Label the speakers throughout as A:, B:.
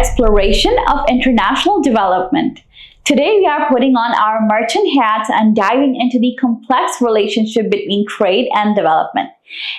A: exploration of international development. Today we are putting on our merchant hats and diving into the complex relationship between trade and development.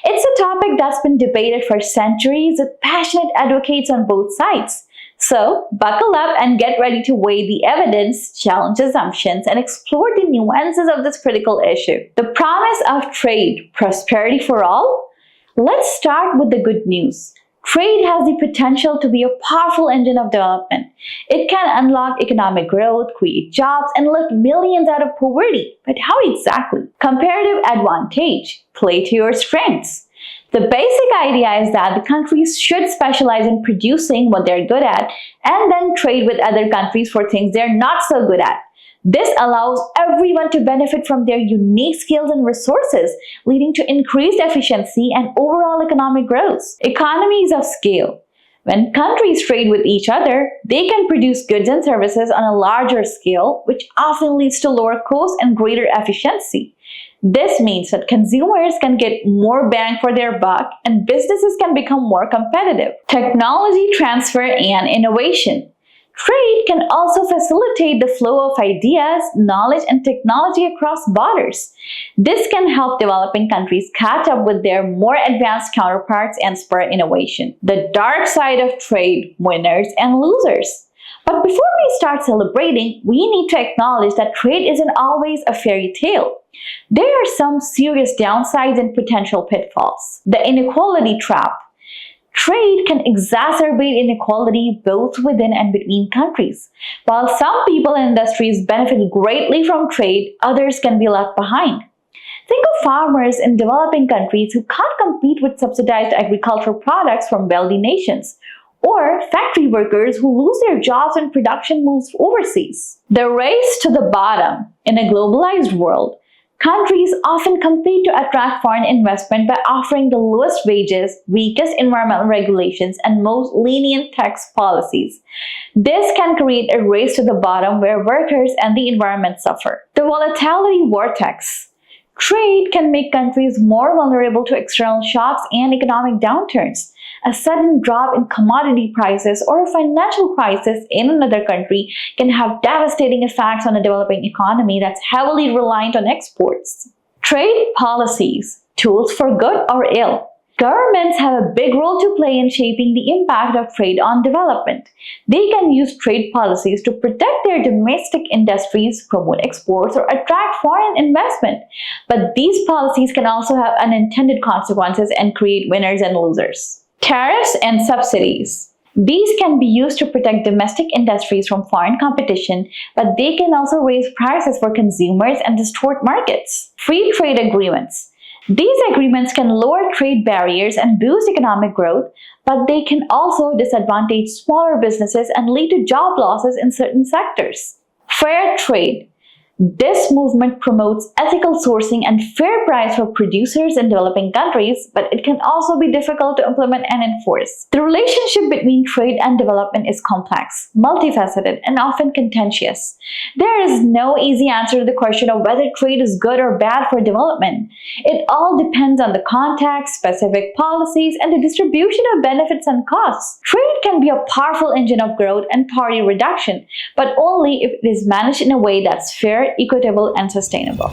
A: It's a topic that's been debated for centuries with passionate advocates on both sides. So, buckle up and get ready to weigh the evidence, challenge assumptions, and explore the nuances of this critical issue. The promise of trade, prosperity for all? Let's start with the good news. Trade has the potential to be a powerful engine of development. It can unlock economic growth, create jobs, and lift millions out of poverty. But how exactly? Comparative advantage. Play to your strengths. The basic idea is that the countries should specialize in producing what they're good at and then trade with other countries for things they're not so good at. This allows everyone to benefit from their unique skills and resources, leading to increased efficiency and overall economic growth. Economies of scale. When countries trade with each other, they can produce goods and services on a larger scale, which often leads to lower costs and greater efficiency. This means that consumers can get more bang for their buck and businesses can become more competitive. Technology transfer and innovation. Trade can also facilitate the flow of ideas, knowledge, and technology across borders. This can help developing countries catch up with their more advanced counterparts and spur innovation. The dark side of trade, winners and losers. But before we start celebrating, we need to acknowledge that trade isn't always a fairy tale. There are some serious downsides and potential pitfalls. The inequality trap. Trade can exacerbate inequality both within and between countries. While some people and industries benefit greatly from trade, others can be left behind. Think of farmers in developing countries who can't compete with subsidized agricultural products from wealthy nations, or factory workers who lose their jobs when production moves overseas. The race to the bottom. In a globalized world, countries often compete to attract foreign investment by offering the lowest wages, weakest environmental regulations, and most lenient tax policies. This can create a race to the bottom where workers and the environment suffer. The volatility vortex. Trade can make countries more vulnerable to external shocks and economic downturns. A sudden drop in commodity prices or a financial crisis in another country can have devastating effects on a developing economy that's heavily reliant on exports. Trade policies, tools for good or ill. Governments have a big role to play in shaping the impact of trade on development. They can use trade policies to protect their domestic industries, promote exports, or attract foreign investment. But these policies can also have unintended consequences and create winners and losers. Tariffs and subsidies. These can be used to protect domestic industries from foreign competition, but they can also raise prices for consumers and distort markets. Free trade agreements. These agreements can lower trade barriers and boost economic growth, but they can also disadvantage smaller businesses and lead to job losses in certain sectors. Fair trade. This movement promotes ethical sourcing and fair price for producers in developing countries, but it can also be difficult to implement and enforce. The relationship between trade and development is complex, multifaceted, and often contentious. There is no easy answer to the question of whether trade is good or bad for development. It all depends on the context, specific policies, and the distribution of benefits and costs. Trade can be a powerful engine of growth and poverty reduction, but only if it is managed in a way that's fair, equitable, and sustainable.